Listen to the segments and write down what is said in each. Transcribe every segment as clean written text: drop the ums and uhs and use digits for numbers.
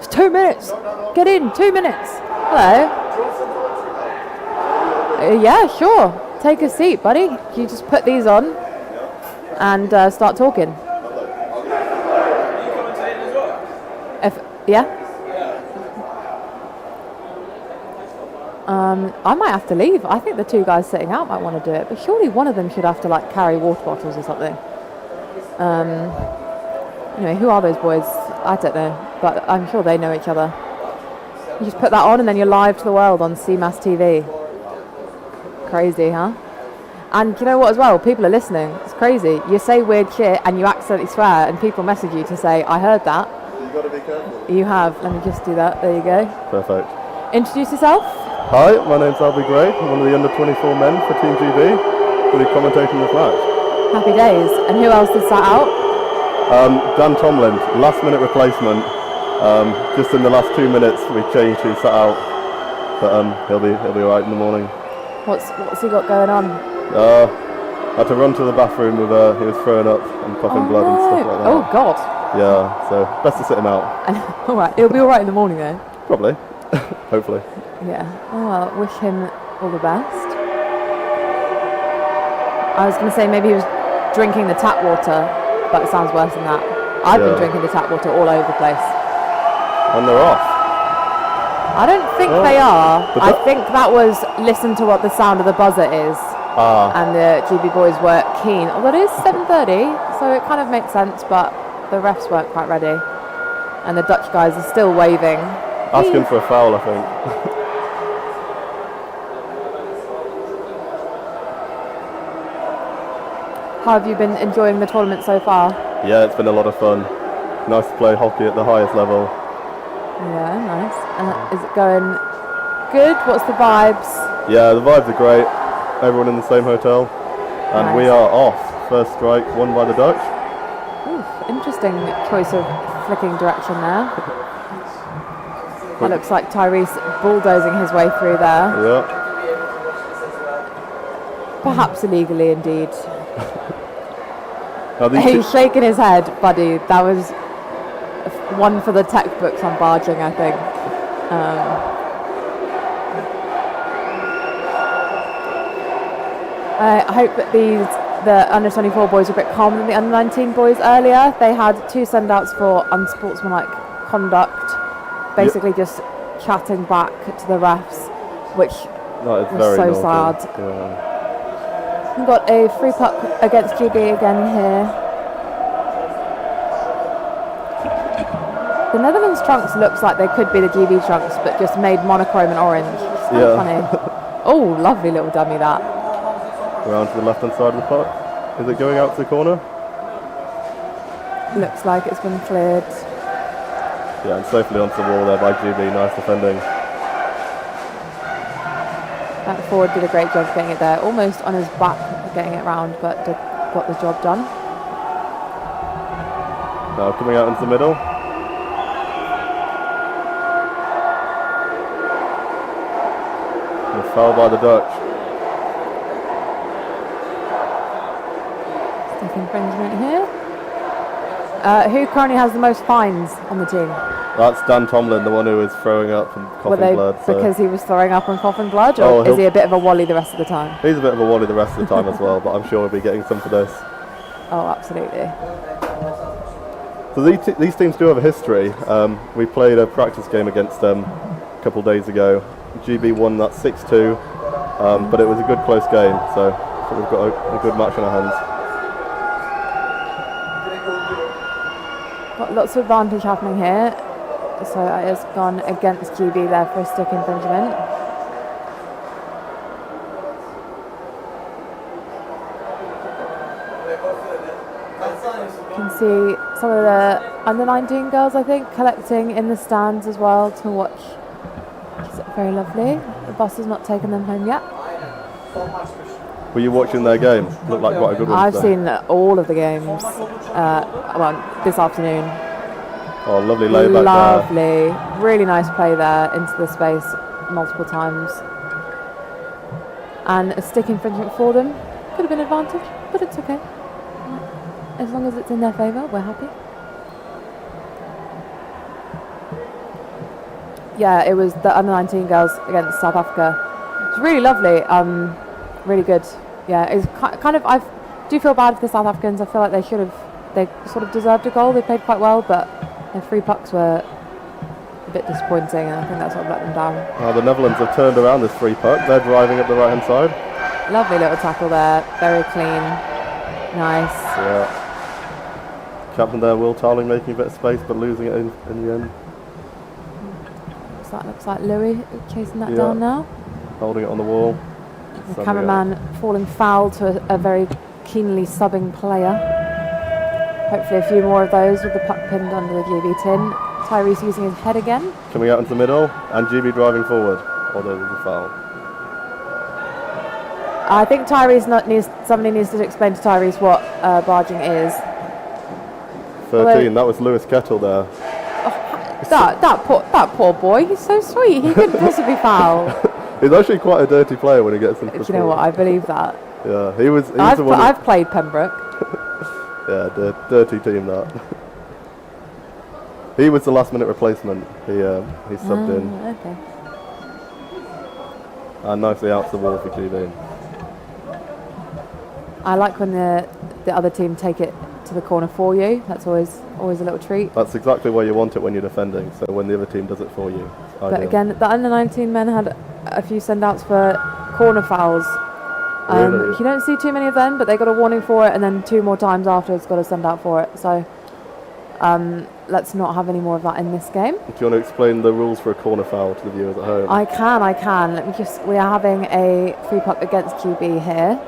It's 2 minutes. Get in, 2 minutes. Hello. Yeah, sure. Take a seat, buddy. You just put these on and start talking. Yeah? I might have to leave. I think the two guys sitting out might want to do it, but surely one of them should have to like carry water bottles or something. Anyway, who are those boys? I don't know, but I'm sure they know each other. You just put that on and then you're live to the world on CMAS TV. Crazy, huh? And you know what as well? People are listening. It's crazy. You say weird shit and you accidentally swear and people message you to say, I heard that. You've got to be careful. You have. Let me just do that. There you go. Perfect. Introduce yourself. Hi, my name's Albie Gray. I'm one of the under 24 men for Team GB. We'll be commentating this match. Happy days. And who else is sat out? Dan Tomlin, last minute replacement. Just in the last 2 minutes we changed who sat out. But he'll be alright in the morning. What's he got going on? I had to run to the bathroom with he was throwing up and coughing blood and stuff like that. Oh God. Yeah, so best to sit him out. Alright, he'll be alright in the morning though. Probably. Hopefully. Yeah. Oh well, wish him all the best. I was going to say maybe he was drinking the tap water, but it sounds worse than that. I've been drinking the tap water all over the place. And they're off. I don't think they are. I think that was listen to what the sound of the buzzer is. And the GB boys were keen. Although it is 7:30, so it kind of makes sense, but the refs weren't quite ready. And the Dutch guys are still waving. Asking for a foul, I think. How have you been enjoying the tournament so far? Yeah, it's been a lot of fun. Nice to play hockey at the highest level. Yeah, nice. And is it going good? What's the vibes? Yeah, the vibes are great. Everyone in the same hotel. And we are off. First strike, won by the Dutch. Oof, interesting choice of flicking direction there. That looks like Tyrese bulldozing his way through there. Yeah. Perhaps illegally indeed. He's shaking his head, buddy. That was one for the textbooks on barging, I think. I hope that the under 24 boys are a bit calmer than the under 19 boys earlier. They had 2 send-outs for unsportsmanlike conduct, basically just chatting back to the refs, which was so sad. Yeah. We've got a free puck against GB again here. The Netherlands trunks looks like they could be the GB trunks, but just made monochrome and orange. It's kind of funny. Oh, lovely little dummy that. Around to the left-hand side of the puck. Is it going out to the corner? Looks like it's been cleared. Yeah, and safely onto the wall there by GB. Nice defending. That forward did a great job getting it there. Almost on his back getting it round, but got the job done. Now coming out into the middle. And a foul by the Dutch. Stick infringement here. Who currently has the most fines on the team? That's Dan Tomlin, the one who is throwing up and coughing blood. Because he was throwing up and coughing blood, or is he a bit of a wally the rest of the time? He's a bit of a wally the rest of the time as well, but I'm sure he'll be getting some for this. Oh, absolutely. So these teams do have a history. We played a practice game against them a couple of days ago. GB won that 6-2, but it was a good close game, so we've got a good match on our hands. Got lots of advantage happening here. So it has gone against GB there for a stick infringement. You can see some of the under 19 girls, I think, collecting in the stands as well to watch. It's very lovely. The bus has not taken them home yet. Were you watching their game? Looked like quite a good one. I've seen all of the games. Well, this afternoon. Oh, lovely layback there. Lovely. Really nice play there into the space multiple times. And a stick infringement for them. Could have been advantage, but it's okay. As long as it's in their favour, we're happy. Yeah, it was the under-19 girls against South Africa. It's really lovely. Really good. Yeah, it's kind of. I do feel bad for the South Africans. I feel like they sort of deserved a goal. They played quite well, but their free pucks were a bit disappointing, and I think that's what let them down. The Netherlands have turned around this free puck. They're driving up the right-hand side. Lovely little tackle there. Very clean. Nice. Yeah. Captain there, Will Tarling, making a bit of space, but losing it in the end. Looks like Louis chasing that down now. Holding it on the wall. The cameraman falling foul to a very keenly subbing player. Hopefully a few more of those with the puck pinned under the GB tin. Tyrese using his head again. Coming out into the middle, and GB driving forward, although there's a foul. I think somebody needs to explain to Tyrese what barging is. 13, that was Lewis Kettle there. That poor boy, he's so sweet, he couldn't possibly foul. He's actually quite a dirty player when he gets into the Do you know what, I believe that. Yeah, he was the one. I've played Pembroke. Yeah, dirty team that. He was the last minute replacement. He subbed in. Okay. And nicely out to the wall for GB. I like when the other team take it to the corner for you. That's always a little treat. That's exactly where you want it when you're defending. So when the other team does it for you. But again, the under-19 men had a few send-outs for corner fouls. Really? You don't see too many of them, but they got a warning for it, and then 2 more times afterwards got a send-out for it. So let's not have any more of that in this game. Do you want to explain the rules for a corner foul to the viewers at home? I can. We are having a free puck against GB here.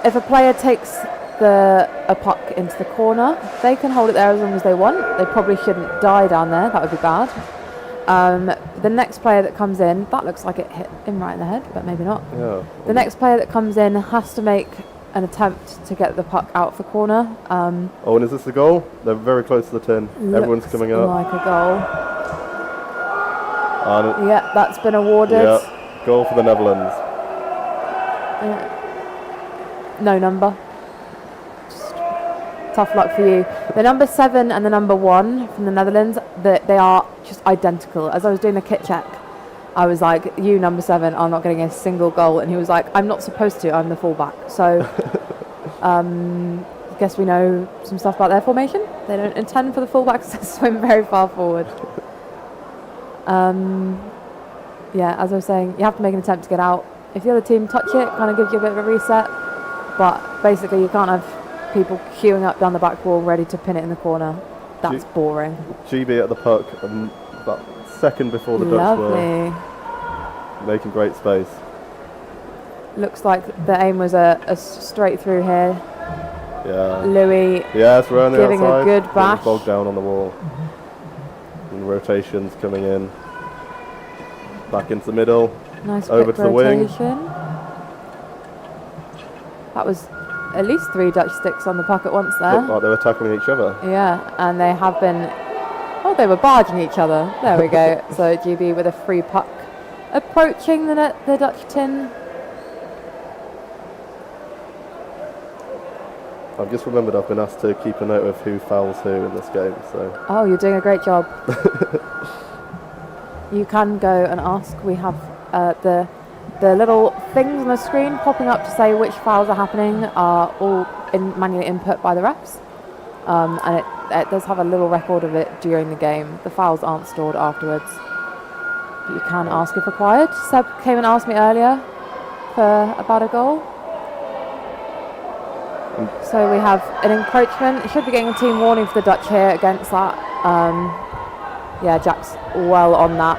If a player takes a puck into the corner, they can hold it there as long as they want. They probably shouldn't die down there. That would be bad. The next player that comes in, that looks like it hit him right in the head, but maybe not. Yeah. The next player that comes in has to make an attempt to get the puck out of the corner. And is this the goal? They're very close to the tin. Everyone's coming up. Like a goal. And yeah, that's been awarded. Yeah, goal for the Netherlands. No number. Just tough luck for you. The number 7 and the number 1 from the Netherlands, they are just identical. As I was doing the kit check, I was like, you number 7 are not getting a single goal, and he was like, I'm not supposed to, I'm the fullback. So guess we know some stuff about their formation. They don't intend for the fullbacks to swim very far forward. Yeah, as I was saying, you have to make an attempt to get out. If the other team touch it, kind of gives you a bit of a reset, but basically you can't have people queuing up down the back wall ready to pin it in the corner. That's boring. GB at the puck, about second before the Dutch were making great space. Looks like the aim was a straight through here. Yeah. Louis around the giving outside, a good bash. bogged down on the wall. And rotations coming in. Back into the middle. Nice over quick to the wing. That was at least 3 Dutch sticks on the puck at once there. Looked like they were tackling each other. Yeah, and they have been. Oh, they were barging each other. There we go. So GB with a free puck approaching the Dutch tin. I've just remembered I've been asked to keep a note of who fouls who in this game. So. Oh, you're doing a great job. You can go and ask. We have the little things on the screen popping up to say which fouls are happening are all manually input by the refs. And it does have a little record of it during the game. The fouls aren't stored afterwards. But you can ask if required. Seb came and asked me earlier about a goal. So we have an encroachment. You should be getting a team warning for the Dutch here against that. Yeah, Jack's well on that.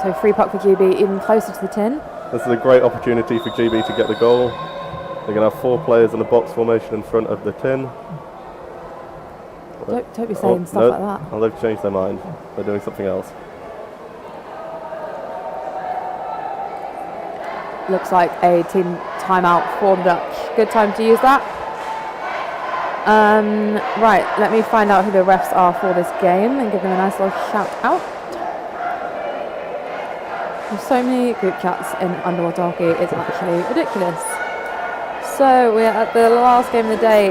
So free puck for GB, even closer to the tin. This is a great opportunity for GB to get the goal. They're going to have 4 players in a box formation in front of the tin. Don't be saying stuff like that. Oh, they've changed their mind. They're doing something else. Looks like a team timeout for the Dutch. Good time to use that. Right, let me find out who the refs are for this game and give them a nice little shout out. There's so many group chats in underwater hockey, it's actually ridiculous. So we're at the last game of the day.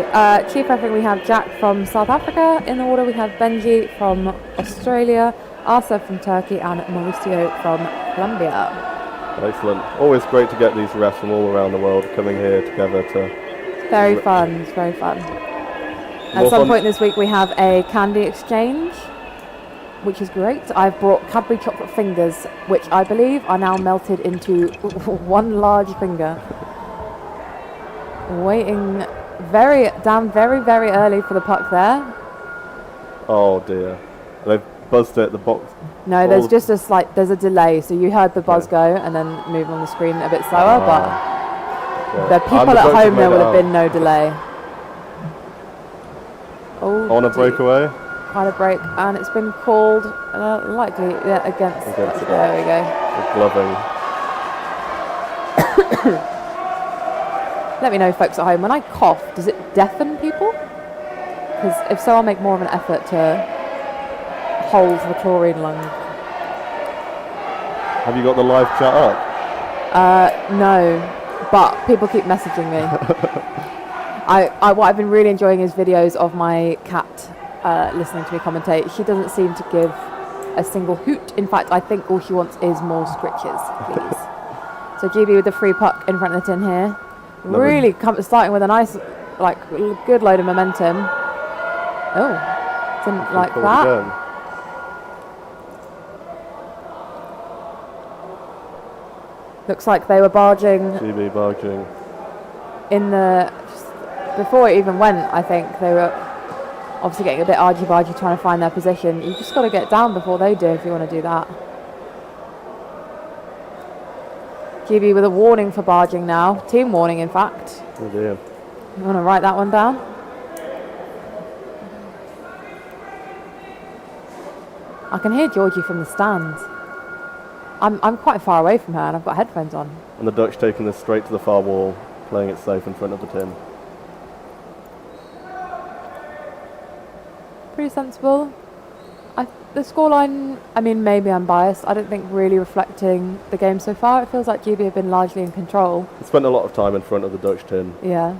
Chief referee, we have Jack from South Africa. In the order we have Benji from Australia, Arthur from Turkey, and Mauricio from Colombia. Excellent. Always great to get these refs from all around the world coming here together to... It's very fun, it's very fun. At some point this week we have a candy exchange, which is great. I've brought Cadbury chocolate fingers, which I believe are now melted into one large finger. Waiting very early for the puck there. Oh dear. They've buzzed it, the box. No, there's just a slight, there's a delay. So you heard the buzz go and then move on the screen a bit slower, but the people at home there would have been no delay. Oh, on a breakaway. Quite a break, and it's been called likely against it. There we go. The gloving. Let me know, folks at home, when I cough, does it deafen people? Because if so, I'll make more of an effort to hold the chlorine lung. Have you got the live chat up? No, but people keep messaging me. What I've been really enjoying is videos of my cat listening to me commentate. She doesn't seem to give a single hoot. In fact, I think all she wants is more scritches, please. So GB with the free puck in front of the tin here. Really starting with a nice, good load of momentum. Oh, didn't like that. Again. Looks like they were barging. GB barging. Before it even went, I think they were obviously getting a bit argy-bargy trying to find their position. You just got to get down before they do if you want to do that. GB with a warning for barging now. Team warning, in fact. Oh dear. You want to write that one down? I can hear Georgie from the stands. I'm quite far away from her and I've got headphones on. And the Dutch taking this straight to the far wall, playing it safe in front of the tin. Pretty sensible. The scoreline, I mean, maybe I'm biased. I don't think really reflecting the game so far. It feels like GB have been largely in control. They spent a lot of time in front of the Dutch tin. Yeah.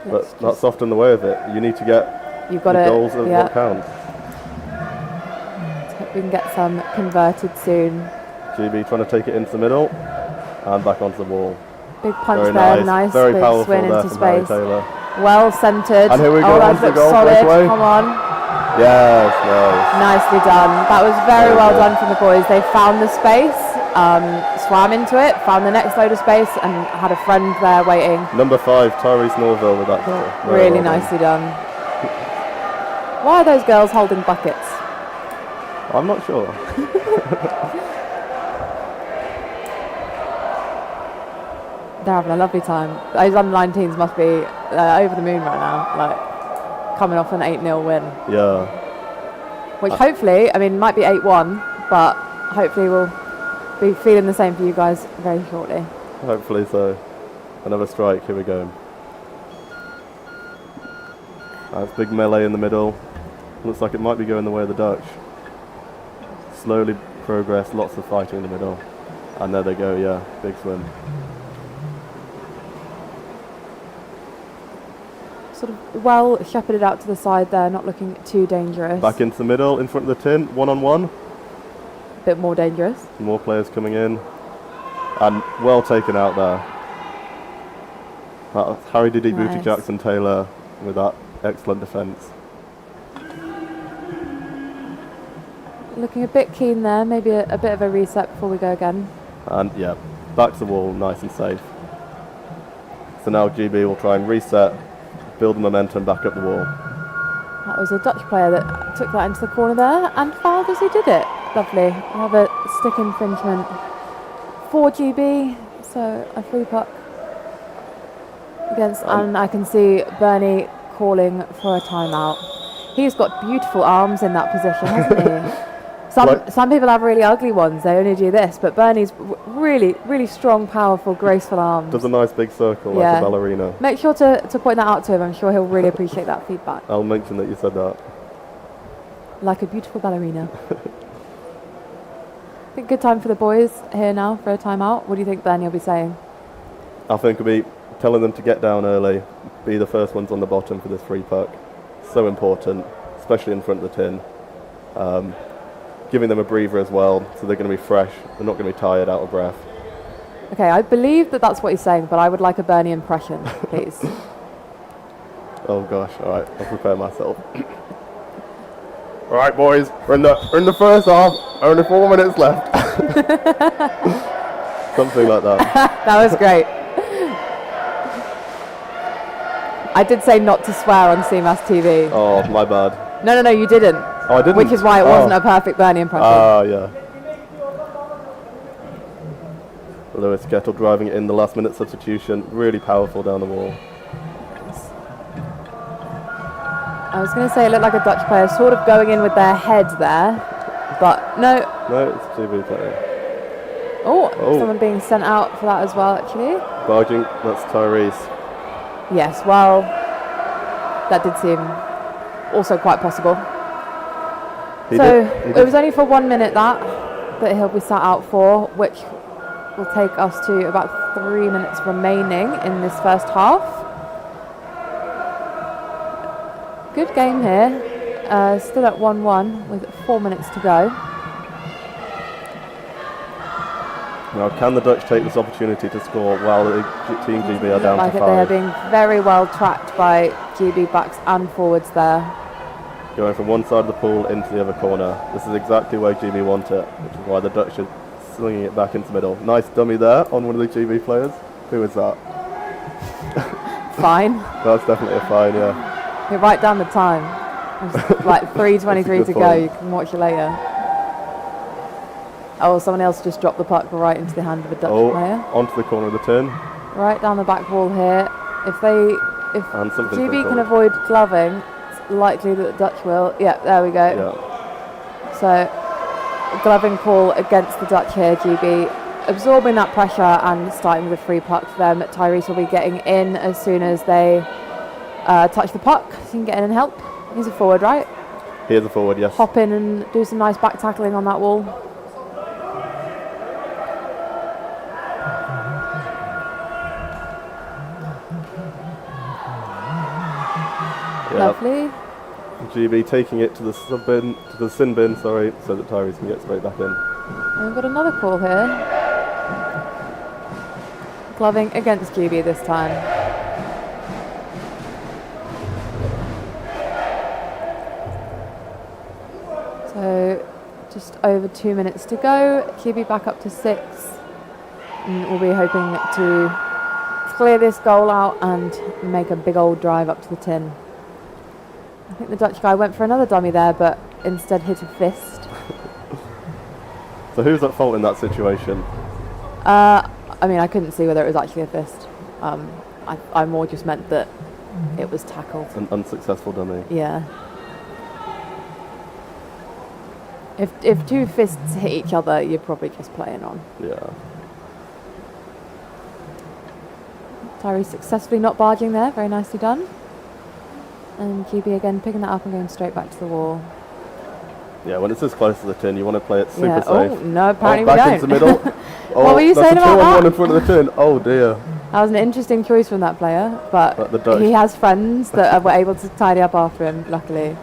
But that's often the way of it. You need to get the goals of what count. Let's hope we can get some converted soon. GB trying to take it into the middle and back onto the wall. Big punch there, nice very big powerful swing there into from Harry space. Taylor. Well centred. And here we go, that looks solid. Come on. Yes, nice. Nicely done. That was very well done from the boys. They found the space, swam into it, found the next load of space, and had a friend there waiting. Number 5, Tyrese Norville with that goal. Really nicely done. Why are those girls holding buckets? I'm not sure. They're having a lovely time. Those under-19s must be over the moon right now, coming off an 8-0 win. Yeah. Which hopefully, I mean, might be 8-1, but hopefully we'll be feeling the same for you guys very shortly. Hopefully so. Another strike, here we go. That's big melee in the middle. Looks like it might be going the way of the Dutch. Slowly progress, lots of fighting in the middle. And there they go, yeah, big swim. Sort of well shepherded out to the side there, not looking too dangerous. Back into the middle, in front of the tin, one-on-one. A bit more dangerous. More players coming in. And well taken out there. Harry Diddy, nice. Booty Jackson Taylor with that excellent defence. Looking a bit keen there, maybe a bit of a reset before we go again. And yeah, back to the wall, nice and safe. So now GB will try and reset, build the momentum back up the wall. That was a Dutch player that took that into the corner there and fouled as he did it. Lovely. Another stick infringement for GB, so a free puck against, and I can see Bernie calling for a timeout. He's got beautiful arms in that position, hasn't he? Some people have really ugly ones, they only do this, but Bernie's really, really strong, powerful, graceful arms. Does a nice big circle like a ballerina. Make sure to point that out to him, I'm sure he'll really appreciate that feedback. I'll mention that you said that. Like a beautiful ballerina. I think good time for the boys here now for a timeout. What do you think Bernie will be saying? I think it'll be telling them to get down early, be the first ones on the bottom for this free puck. So important, especially in front of the tin. Giving them a breather as well, so they're going to be fresh. They're not going to be tired, out of breath. Okay, I believe that that's what he's saying, but I would like a Bernie impression, please. Oh gosh, all right, I'll prepare myself. All right, boys, we're in the first half. Only 4 minutes left. Something like that. That was great. I did say not to swear on CMAS TV. Oh, my bad. No, you didn't. Oh, I didn't. Which is why it wasn't a perfect Bernie impression. Ah, yeah. Lewis Kettle driving it in the last minute substitution. Really powerful down the wall. I was going to say it looked like a Dutch player sort of going in with their head there, but no. No, it's GB player. Oh, someone being sent out for that as well, actually. Barging, that's Tyrese. Yes, well, that did seem also quite possible. It was only for 1 minute that he'll be sat out for, which will take us to about 3 minutes remaining in this first half. Good game here, still at 1-1 with 4 minutes to go. Now, can the Dutch take this opportunity to score while the Team GB are down to 5? They are being very well tracked by GB backs and forwards there. Going from one side of the pool into the other corner. This is exactly where GB want it, which is why the Dutch are slinging it back into the middle. Nice dummy there on one of the GB players. Who is that? Fine. That's definitely a fine, yeah. You write down the time. It's like 3:23 to go. You can watch it later. Oh, someone else just dropped the puck right into the hand of a Dutch player. Onto the corner of the tin. Right down the back wall here. If GB can avoid gloving, it's likely that the Dutch will. Yeah, there we go. Yeah. So, gloving call against the Dutch here. GB absorbing that pressure and starting with a free puck for them. Tyrese will be getting in as soon as they touch the puck. So he can get in and help. He's a forward, right? He is a forward, yes. Hop in and do some nice back tackling on that wall. Lovely. GB taking it to the sin bin, so that Tyrese can get straight back in. And we've got another call here. Gloving against GB this time. So just over 2 minutes to go. GB back up to 6. And we'll be hoping to clear this goal out and make a big old drive up to the tin. I think the Dutch guy went for another dummy there, but instead hit a fist. So who's at fault in that situation? I mean, I couldn't see whether it was actually a fist. I more just meant that it was tackled. An unsuccessful dummy. Yeah. If two fists hit each other, you're probably just playing on. Yeah. Tyrese successfully not barging there. Very nicely done. And GB again picking that up and going straight back to the wall. Yeah, when it's this close to the tin, you want to play it super safe. Oh, no, apparently we back don't. into the middle. What were you saying about that? 2-on-1 in front of the tin. Oh, dear. That was an interesting choice from that player, but the Dutch. he has friends that were able to tidy up after him, luckily.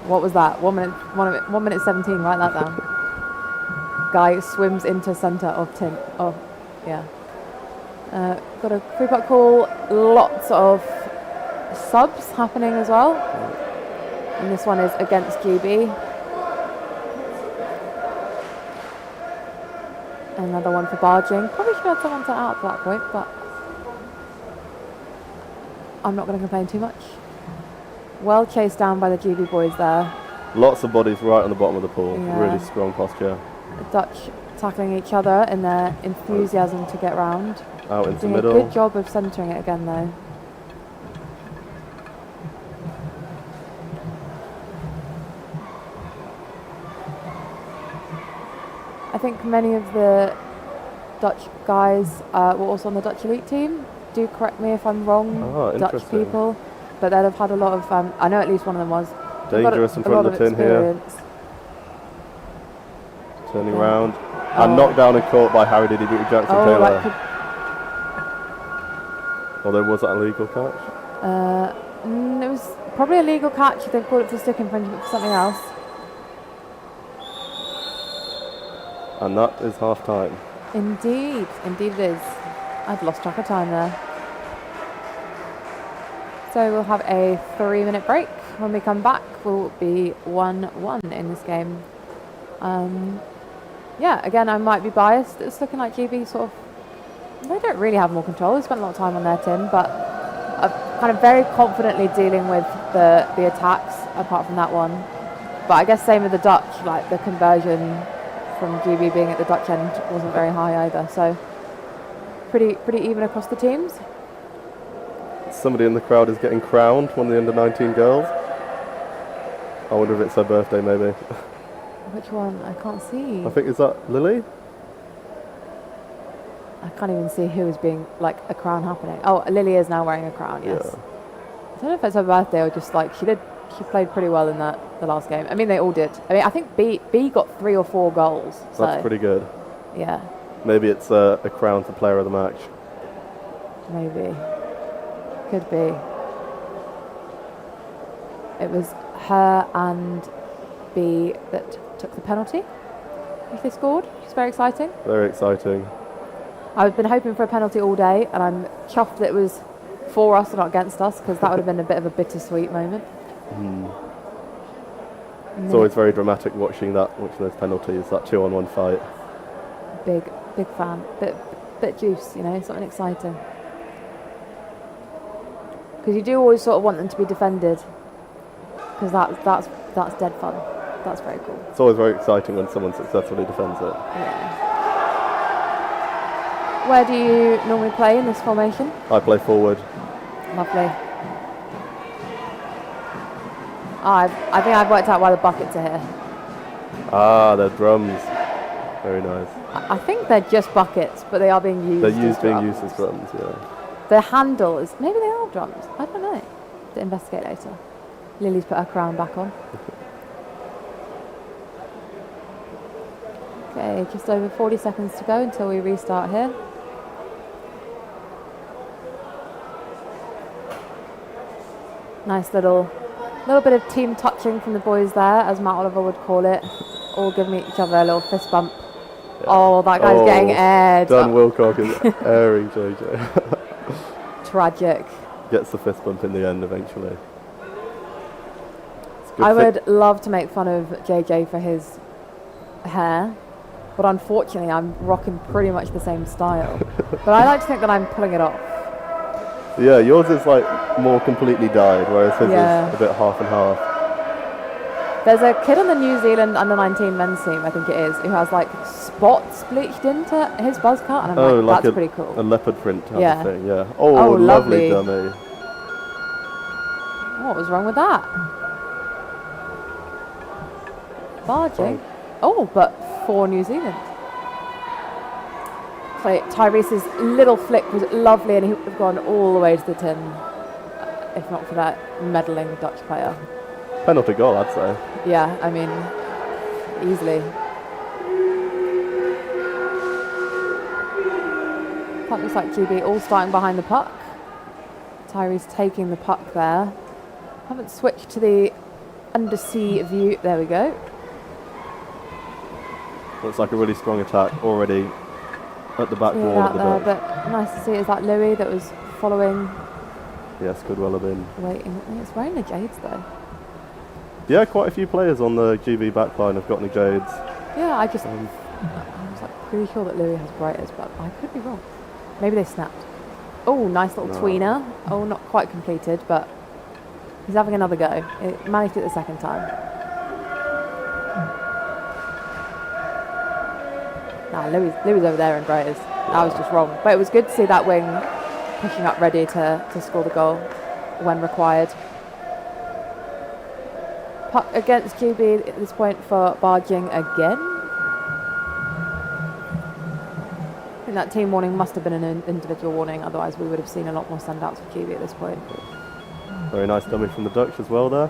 What was that? 1 minute 17, write that down. Guy swims into centre of tin. Oh, yeah. Got a free puck call. Lots of subs happening as well. And this one is against GB. Another one for barging. Probably should have had someone sent out at that point, but I'm not going to complain too much. Well chased down by the GB boys there. Lots of bodies right on the bottom of the pool. Yeah. Really strong posture. The Dutch tackling each other in their enthusiasm to get round. Out into the Doing middle. a good job of centering it again though. I think many of the Dutch guys were also on the Dutch elite team. Do correct me if I'm wrong, Dutch people. But they'd have had a lot of, I know at least one of them was. Dangerous in front of the tin here. Turning round. And knocked down and caught by Harry Diddy Booty Jackson Taylor. Although, was that a legal catch? It was probably a legal catch. They've called it for stick infringement for something else. And that is half time. Indeed, indeed it is. I've lost track of time there. So we'll have a 3-minute break. When we come back, we'll be 1-1 in this game. Yeah, again, I might be biased. It's looking like GB sort of, they don't really have more control. They spent a lot of time on their tin, but kind of very confidently dealing with the attacks, apart from that one. But I guess same with the Dutch, like the conversion from GB being at the Dutch end wasn't very high either. So pretty even across the teams. Somebody in the crowd is getting crowned, one of the under-19 girls. I wonder if it's her birthday, maybe. Which one? I can't see. I think, is that Lily? I can't even see who is being, like, a crown happening. Oh, Lily is now wearing a crown, yes. Yeah. I don't know if it's her birthday or just, like, she played pretty well in the last game. I mean, they all did. I mean, I think B got 3 or 4 goals. So that's pretty good. Yeah. Maybe it's a crown for player of the match. Maybe. Could be. It was her and B that took the penalty, if they scored, which is very exciting. Very exciting. I've been hoping for a penalty all day, and I'm chuffed that it was for us and not against us, because that would have been a bit of a bittersweet moment. It's always very dramatic watching those penalties, that 2-on-1 fight. Big fan. Bit juice, you know, something exciting. Because you do always sort of want them to be defended, because that's dead fun. That's very cool. It's always very exciting when someone successfully defends it. Yeah. Where do you normally play in this formation? I play forward. Lovely. I think I've worked out why the buckets are here. Ah, they're drums. Very nice. I think they're just buckets, but they are being used. They're used as drums, yeah. The handle is, maybe they are drums. I don't know. To investigate later. Lily's put her crown back on. Okay, just over 40 seconds to go until we restart here. Nice little bit of team touching from the boys there, as Matt Oliver would call it. All giving each other a little fist bump. Yeah. Oh, that guy's getting aired. Dan Wilcock is airing JJ. Tragic. Gets the fist bump in the end eventually. I would love to make fun of JJ for his hair, but unfortunately I'm rocking pretty much the same style. But I like to think that I'm pulling it off. Yeah, yours is like more completely dyed, whereas his is a bit half and half. There's a kid on the New Zealand under-19 men's team, I think it is, who has like spots bleached into his buzz cut, and I'm like, that's pretty cool. A leopard print type of thing, yeah. Oh, lovely dummy. What was wrong with that? Barging. Oh, but for New Zealand. So Tyrese's little flick was lovely, and he would have gone all the way to the tin, if not for that meddling Dutch player. Penalty goal, I'd say. Yeah, I mean, easily. That looks like GB all starting behind the puck. Tyrese taking the puck there. Haven't switched to the undersea view. There we go. Looks like a really strong attack already at the back wall of the Dutch. But nice to see. Is that Louis that was following? Yes, could well have been. Waiting. It's wearing the jades though. Yeah, quite a few players on the GB backline have gotten the jades. Yeah, I was like pretty sure that Louis has brighters, but I could be wrong. Maybe they snapped. Oh, nice little tweener. Oh, not quite completed, but he's having another go. It managed it the second time. Nah, Louis over there in brighters. I was just wrong. But it was good to see that wing pushing up ready to score the goal when required. Puck against GB at this point for barging again. I think that team warning must have been an individual warning, otherwise we would have seen a lot more standouts for GB at this point. Very nice dummy from the Dutch as well there.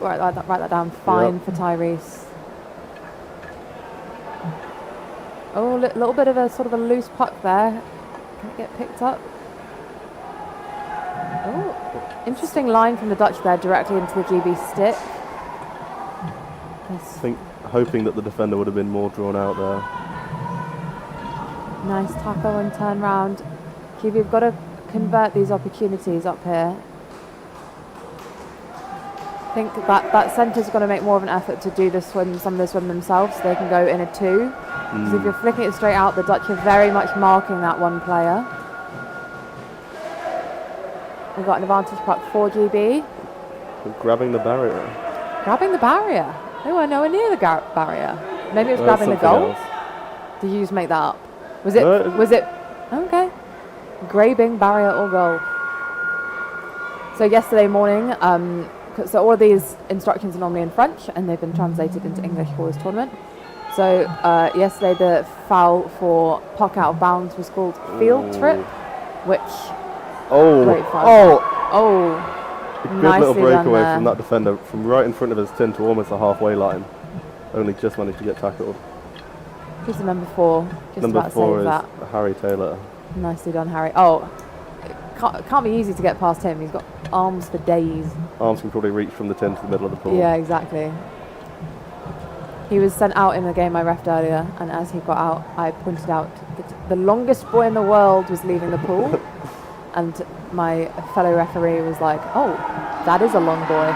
Write that down. Fine for Tyrese. Oh, a little bit of a sort of a loose puck there. Can it get picked up? Interesting line from the Dutch there, directly into the GB stick. I think hoping that the defender would have been more drawn out there. Nice tackle and turn round. GB have got to convert these opportunities up here. I think that centre's got to make more of an effort to do some of the swim themselves, so they can go in a 2. Because if you're flicking it straight out, the Dutch are very much marking that one player. We've got an advantage puck for GB. Grabbing the barrier. Grabbing the barrier? They were nowhere near the barrier. Maybe it was grabbing the goal? Else. Did you just make that up? Was it? Okay. Grabbing barrier or goal. So yesterday morning, so all of these instructions are normally in French and they've been translated into English for this tournament. So yesterday the foul for puck out of bounds was called field trip, which great foul. A good little breakaway from that defender from right in front of his tin to almost the halfway line. Only just managed to get tackled. Who's the number 4? Just number about 4 to is save that. Harry Taylor. Nicely done, Harry. Oh, can't be easy to get past him. He's got arms for days. Arms can probably reach from the tin to the middle of the pool. Yeah, exactly. He was sent out in the game I refed earlier, and as he got out, I pointed out that the longest boy in the world was leaving the pool, and my fellow referee was like, "Oh, that is a long boy."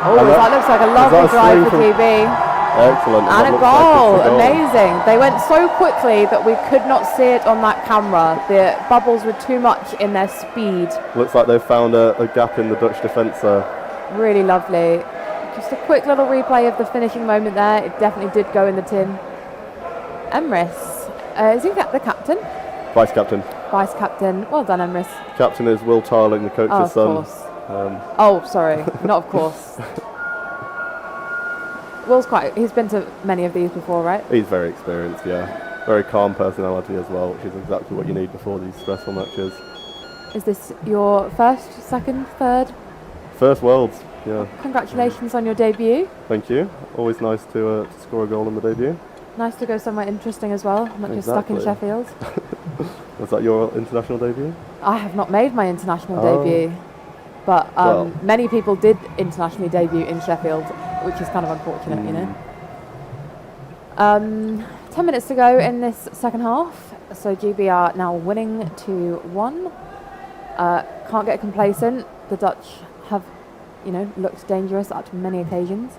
Oh, that looks like a lovely drive for GB. Excellent. And a goal. Amazing. They went so quickly that we could not see it on that camera. The bubbles were too much in their speed. Looks like they've found a gap in the Dutch defence there. Really lovely. Just a quick little replay of the finishing moment there. It definitely did go in the tin. Emrys. Is he the captain? Vice captain. Vice captain. Well done, Emrys. Captain is Will Tarling, the coach's son. Of course. Sorry. Not of course. Will's he's been to many of these before, right? He's very experienced, yeah. Very calm personality as well, which is exactly what you need before these stressful matches. Is this your first, second, third? First Worlds, yeah. Congratulations on your debut. Thank you. Always nice to score a goal on the debut. Nice to go somewhere interesting as well, not just stuck in Sheffield. Was that your international debut? I have not made my international debut, but many people did internationally debut in Sheffield, which is kind of unfortunate, you know. 10 minutes to go in this second half, so GB are now winning 2-1. Can't get complacent. The Dutch have, looked dangerous at many occasions,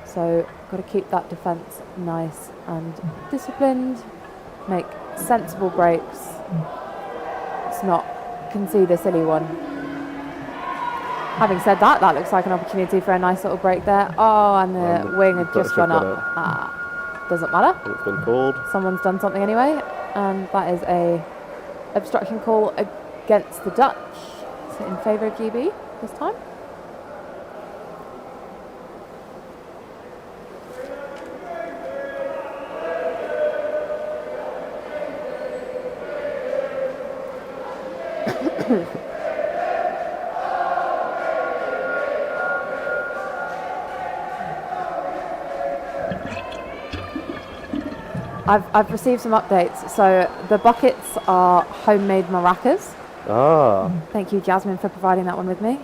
so got to keep that defence nice and disciplined, make sensible breaks. Let's not concede a silly one. Having said that, that looks like an opportunity for a nice little break there. Oh, and the wing had just gone up. Doesn't matter. It's been called. Someone's done something anyway, and that is a obstruction call against the Dutch. So in favour of GB this time. I've received some updates. So the buckets are homemade maracas. Thank you, Jasmine, for providing that one with me.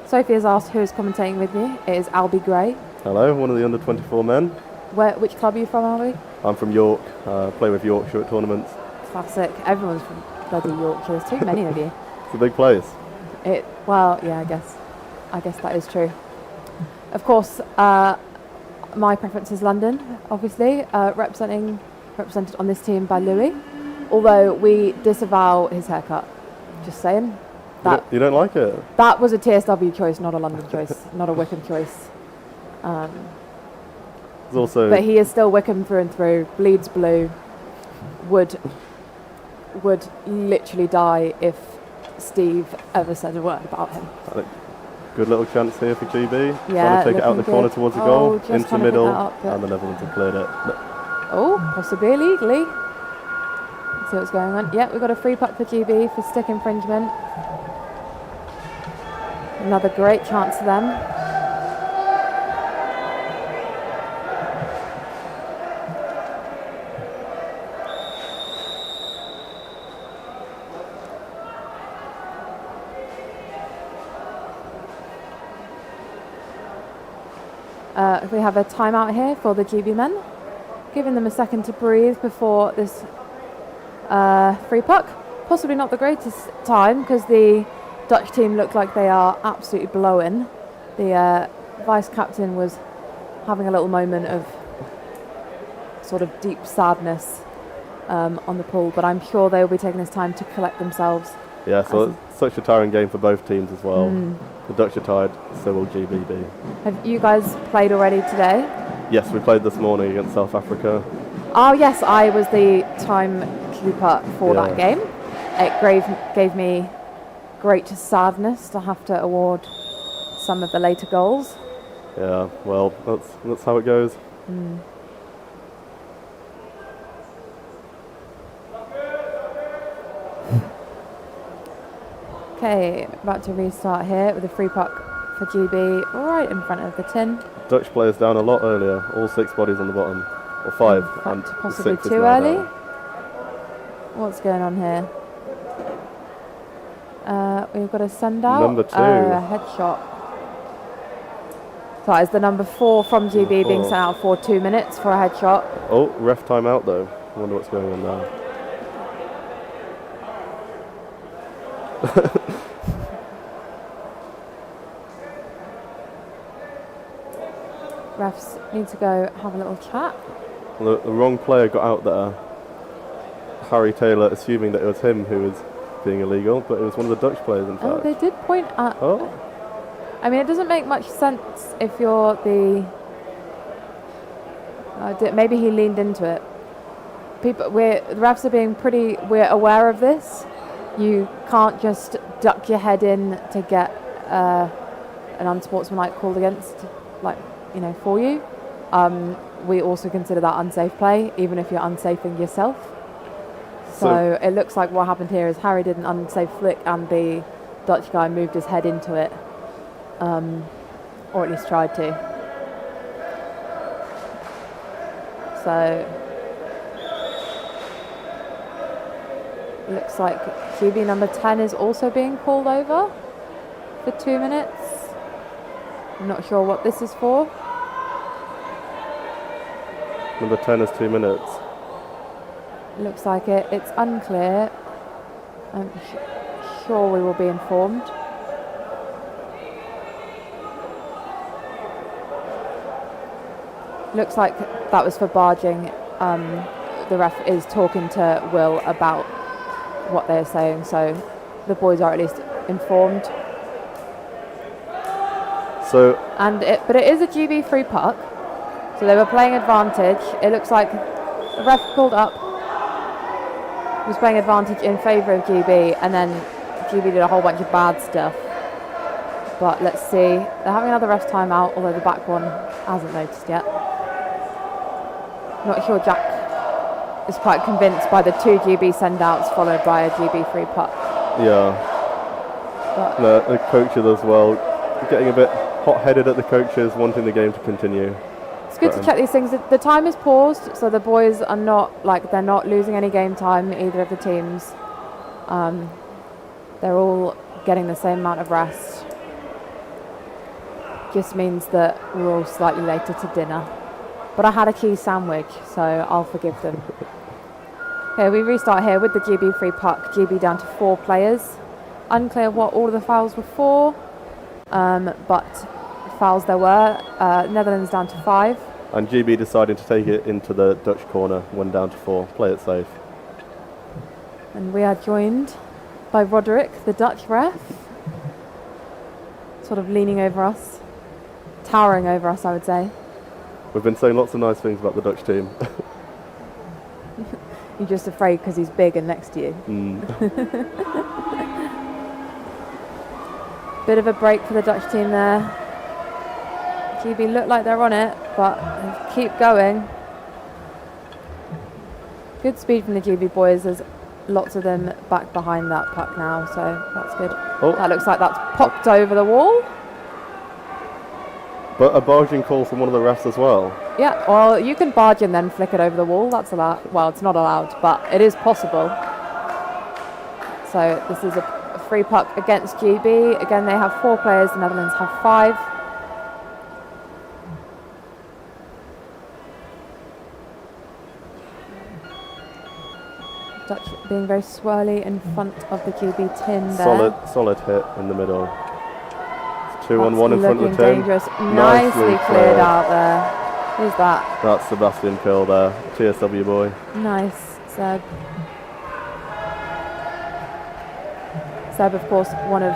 Sophie has asked who is commentating with me. It is Albie Gray. Hello, one of the under-24 men. Which club are you from, Albie? I'm from York. Play with Yorkshire at tournaments. Classic. Everyone's from bloody Yorkshire. There's too many of you. It's a big place. Well, yeah, I guess that is true. Of course, my preference is London, obviously, represented on this team by Louis, although we disavow his haircut. Just saying. You don't like it? That was a TSW choice, not a London choice, not a Wickham choice. But he is still Wickham through and through, bleeds blue, would literally die if Steve ever said a word about him. Good little chance here for GB. Yeah, trying to take it out the corner towards the goal, into the middle, and the Netherlands have cleared it. Possibly illegally. Let's see what's going on. Yeah, we've got a free puck for GB for stick infringement. Another great chance for them. we have a timeout here for the GB men, giving them a second to breathe before this free puck. Possibly not the greatest time because the Dutch team look like they are absolutely blowing. The vice captain was having a little moment of sort of deep sadness on the pool, but I'm sure they will be taking this time to collect themselves. Yeah, so it's such a tiring game for both teams as well. The Dutch are tired, so will GBB. Have you guys played already today? Yes, we played this morning against South Africa. Oh yes, I was the timekeeper for that game. It gave me great sadness to have to award some of the later goals. Yeah, well, that's how it goes. Okay, about to restart here with a free puck for GB right in front of the tin. Dutch players down a lot earlier, all 6 bodies on the bottom, or 5. And the possibly 6th is too now early. down. What's going on here? We've got a send out. Number 2. A headshot. So is the number 4 from GB being sent out for 2 minutes for a headshot? Oh, ref timeout though. I wonder what's going on there. Refs need to go have a little chat. The wrong player got out there. Harry Taylor assuming that it was him who was being illegal, but it was one of the Dutch players in fact. Oh, they did point at... Oh. I mean, it doesn't make much sense if you're the... maybe he leaned into it. The refs are being we're aware of this. You can't just duck your head in to get an unsportsmanlike called against, for you. We also consider that unsafe play, even if you're unsafing yourself. So it looks like what happened here is Harry did an unsafe flick and the Dutch guy moved his head into it, or at least tried to. So it looks like GB number 10 is also being called over for 2 minutes. I'm not sure what this is for. Number 10 is 2 minutes. Looks like it. It's unclear. I'm sure we will be informed. Looks like that was for barging. The ref is talking to Will about what they're saying, so the boys are at least informed. But it is a GB free puck, so they were playing advantage. It looks like the ref called up, was playing advantage in favour of GB, and then GB did a whole bunch of bad stuff. But let's see. They're having another ref's timeout, although the back one hasn't noticed yet. Not sure Jack is quite convinced by the 2 GB send-outs followed by a GB free puck. Yeah. But the coaches as well, getting a bit hot-headed at the coaches, wanting the game to continue. It's good to check these things. The time is paused, so the boys are not, they're not losing any game time, either of the teams. They're all getting the same amount of rest. Just means that we're all slightly later to dinner. But I had a cheese sandwich, so I'll forgive them. Okay, we restart here with the GB free puck. GB down to 4 players. Unclear what all of the fouls were for, but fouls there were. Netherlands down to 5. And GB deciding to take it into the Dutch corner, 1 down to 4. Play it safe. And we are joined by Roderick, the Dutch ref. Sort of leaning over us. Towering over us, I would say. We've been saying lots of nice things about the Dutch team. You're just afraid because he's big and next to you. Bit of a break for the Dutch team there. GB look like they're on it, but keep going. Good speed from the GB boys. There's lots of them back behind that puck now, so that's good. Oh. That looks like that's popped over the wall. But a barging call from one of the refs as well. Yeah, well, you can barge and then flick it over the wall. That's allowed. Well, it's not allowed, but it is possible. So this is a free puck against GB. Again, they have 4 players. The Netherlands have 5. Dutch being very swirly in front of the GB tin there. Solid hit in the middle. It's 2-on-1 in front of the tin. Dangerous. Nicely cleared out there. Who's that? That's Sebastian Kill there, TSW boy. Nice, Seb. Seb, of course, one of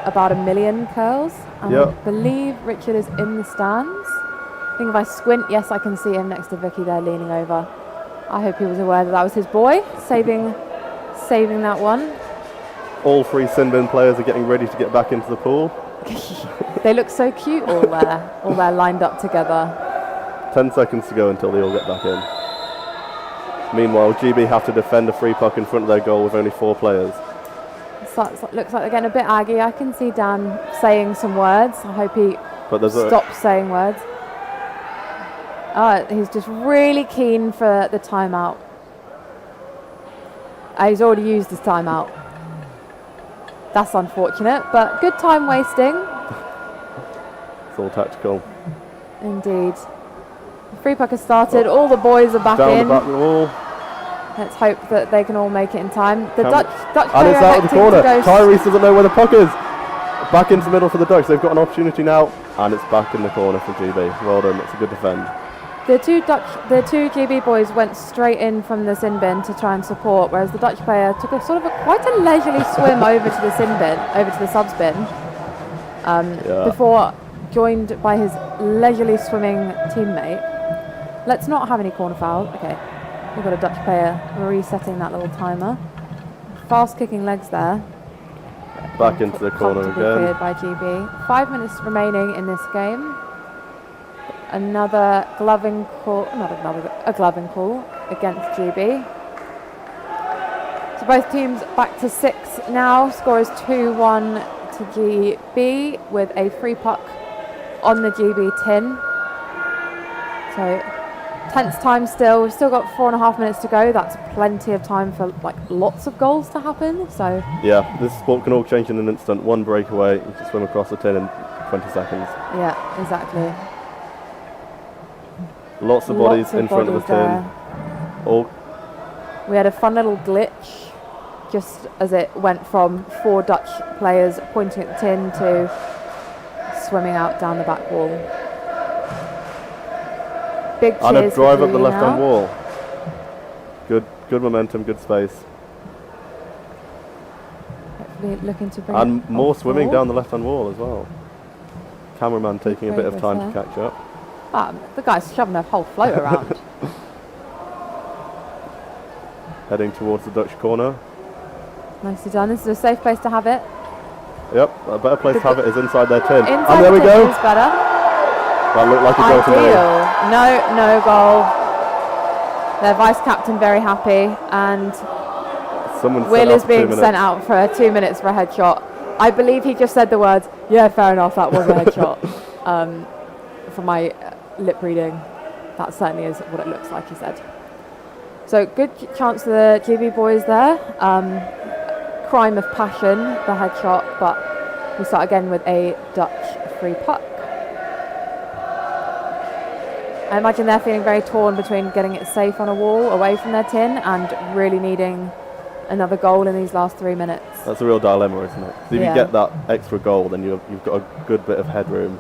about 1 million curls. And I believe Richard is in the stands. I think if I squint, yes, I can see him next to Vicky there leaning over. I hope he was aware that that was his boy, saving that one. All 3 sin bin players are getting ready to get back into the pool. They look so cute all there lined up together. 10 seconds to go until they all get back in. Meanwhile, GB have to defend a free puck in front of their goal with only 4 players. Looks like they're getting a bit aggy. I can see Dan saying some words. I hope he stops saying words. He's just really keen for the timeout. He's already used his timeout. That's unfortunate, but good time wasting. It's all tactical. Indeed. The free puck has started. All the boys are back down in. The back wall. Let's hope that they can all make it in time. The Dutch and player it's out of the corner. to go Tyrese doesn't know where the puck is. Back into the middle for the Dutch. They've got an opportunity now, and it's back in the corner for GB. Well done. It's a good defend. The two GB boys went straight in from the sin bin to try and support, whereas the Dutch player took quite a leisurely swim over to the sin bin, over to the subs bin, before joined by his leisurely swimming teammate. Let's not have any corner fouls. Okay, we've got a Dutch player resetting that little timer. Fast kicking legs there. Back into the corner again. Cleared by GB. 5 minutes remaining in this game. Another gloving call, a gloving call against GB. So both teams back to 6 now. Score is 2-1 to GB with a free puck on the GB tin. So tense time still. We've still got 4.5 minutes to go. That's plenty of time for lots of goals to happen. So yeah, this sport can all change in an instant. One breakaway, you can swim across the tin in 20 seconds. Yeah, exactly. Lots of bodies in front of the tin. We had a fun little glitch just as it went from 4 Dutch players pointing at the tin to swimming out down the back wall. Big cheers. And a drive up the left-hand wall. Good momentum, good space. Looking to bring and more swimming down the left-hand wall as well. Cameraman taking a bit of time to catch up. The guy's shoving their whole float around. Heading towards the Dutch corner. Nicely done. This is a safe place to have it. Yep, a better place to have it is inside their tin. Inside and there we go. Is better. That looked like a goal to me. No goal. Their vice captain very happy, and Will is being sent out for 2 minutes for a headshot. I believe he just said the words, "Yeah, fair enough, that was a headshot." From my lip reading, that certainly is what it looks like, he said. So good chance for the GB boys there. Crime of passion, the headshot, but we start again with a Dutch free puck. I imagine they're feeling very torn between getting it safe on a wall away from their tin and really needing another goal in these last 3 minutes. That's a real dilemma, isn't it? If you get that extra goal, then you've got a good bit of headroom,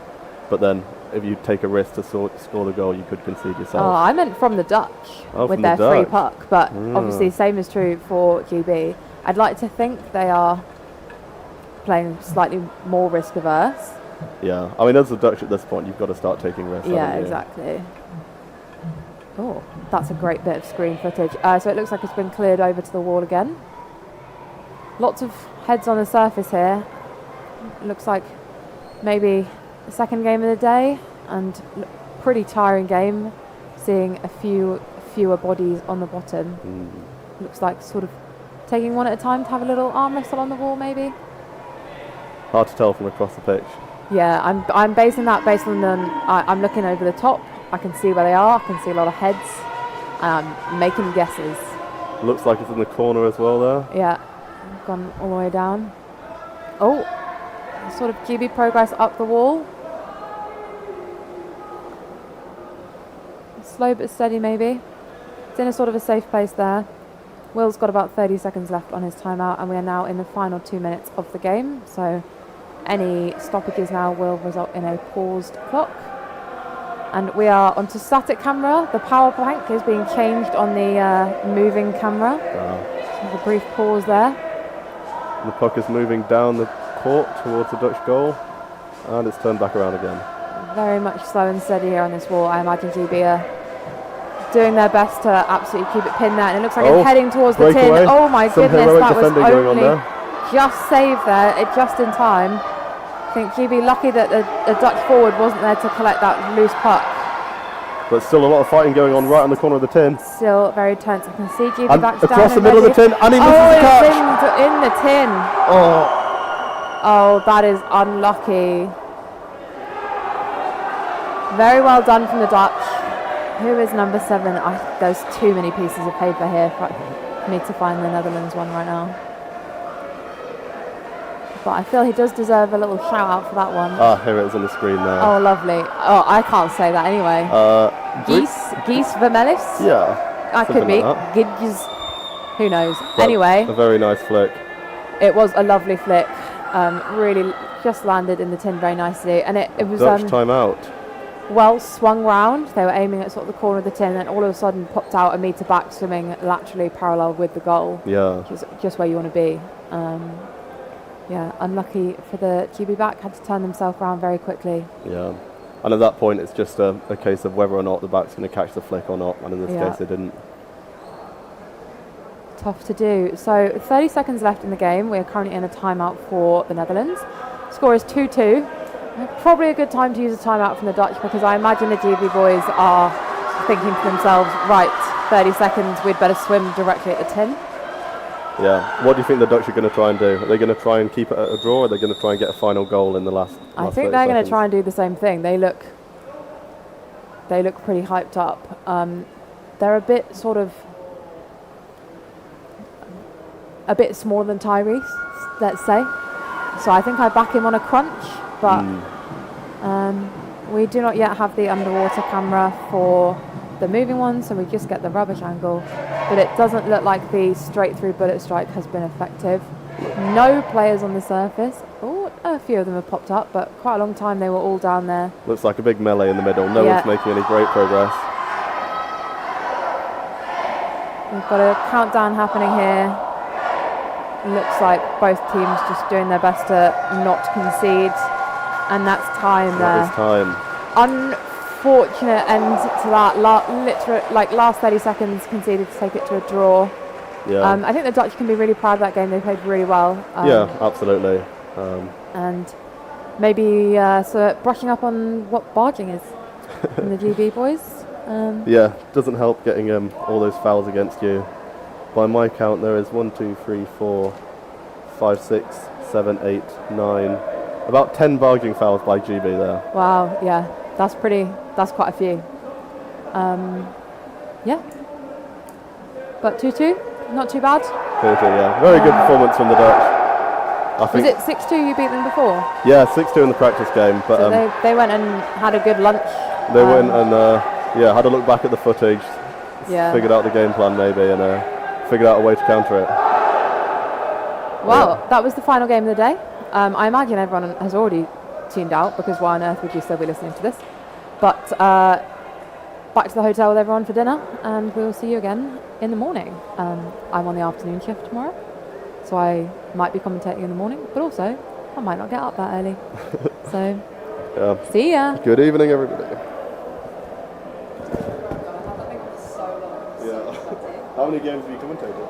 but then if you take a risk to score the goal, you could concede yourself. Oh, I meant from the Dutch with their free puck, but obviously same is true for GB. I'd like to think they are playing slightly more risk averse. Yeah, I mean, as the Dutch at this point, you've got to start taking risks. Yeah, exactly. Oh, that's a great bit of screen footage. So it looks like it's been cleared over to the wall again. Lots of heads on the surface here. Looks like maybe the second game of the day, and pretty tiring game, seeing fewer bodies on the bottom. Looks like sort of taking one at a time to have a little arm wrestle on the wall, maybe. Hard to tell from across the pitch. Yeah, I'm basing that based on them. I'm looking over the top. I can see where they are. I can see a lot of heads. I'm making guesses. Looks like it's in the corner as well there. Yeah, gone all the way down. Oh, sort of GB progress up the wall. Slow but steady maybe. It's in a sort of a safe place there. Will's got about 30 seconds left on his timeout, and we are now in the final 2 minutes of the game. So any stoppages now will result in a paused clock. And we are onto static camera. The power bank is being changed on the moving camera. So a brief pause there. The puck is moving down the court towards the Dutch goal, and it's turned back around again. Very much slow and steady here on this wall. I imagine GB are doing their best to absolutely keep it pinned there, and it looks like it's heading towards the tin. Oh my goodness, that was only just saved there, just in time. I think GB lucky that the Dutch forward wasn't there to collect that loose puck. But still a lot of fighting going on right in the corner of the tin. Still very tense. I can see GB and back across the middle of the tin, and he misses the catch. It's in the tin. Oh, that is unlucky. Very well done from the Dutch. Who is number 7? There's too many pieces of paper here for me to find the Netherlands one right now. But I feel he does deserve a little shout out for that one. Here it is on the screen now. Oh, lovely. Oh, I can't say that anyway. Geese Vermelis? Yeah. I could be. Like Gidges. Who knows? But anyway. A very nice flick. It was a lovely flick. Really just landed in the tin very nicely. And it was Dutch timeout. Well swung round. They were aiming at sort of the corner of the tin, and all of a sudden popped out a metre back, swimming laterally parallel with the goal. Yeah. Just where you want to be. Yeah, unlucky for the GB back, had to turn themselves around very quickly. Yeah, and at that point it's just a case of whether or not the back's going to catch the flick or not, and in this case they didn't. Tough to do. So 30 seconds left in the game. We are currently in a timeout for the Netherlands. Score is 2-2. Probably a good time to use a timeout from the Dutch, because I imagine the GB boys are thinking to themselves, right, 30 seconds, we'd better swim directly at the tin. Yeah. What do you think the Dutch are going to try and do? Are they going to try and keep it at a draw, or are they going to try and get a final goal in the last I think they're going to try and do the same thing. They look pretty hyped up. They're a bit a bit smaller than Tyrese, let's say. So I think I back him on a crunch, but we do not yet have the underwater camera for the moving one, so we just get the rubbish angle, but it doesn't look like the straight through bullet strike has been effective. No players on the surface. Oh, a few of them have popped up, but quite a long time they were all down there. Looks like a big melee in the middle. No one's making any great progress. We've got a countdown happening here. It looks like both teams just doing their best to not concede, and that's time there. That is time. Unfortunate end to that. Last 30 seconds conceded to take it to a draw. Yeah. I think the Dutch can be really proud of that game. They played really well. Yeah, absolutely. And maybe brushing up on what barging is from the GB boys. Yeah, doesn't help getting all those fouls against you. By my count, there is 1, 2, 3, 4, 5, 6, 7, 8, 9. About 10 barging fouls by GB there. Wow, yeah, that's quite a few. Yeah. But 2-2, not too bad. 2-2, yeah. Very good performance from the Dutch. Was it 6-2 you beat them before? Yeah, 6-2 in the practice game. But so they went and had a good lunch. They went and had a look back at the footage, figured out the game plan maybe, and figured out a way to counter it. Well, that was the final game of the day. I imagine everyone has already tuned out, because why on earth would you still be listening to this? But back to the hotel with everyone for dinner, and we'll see you again in the morning. I'm on the afternoon shift tomorrow, so I might be commentating in the morning, but also I might not get up that early. So, see ya. Good evening, everybody. How many games have you commentated?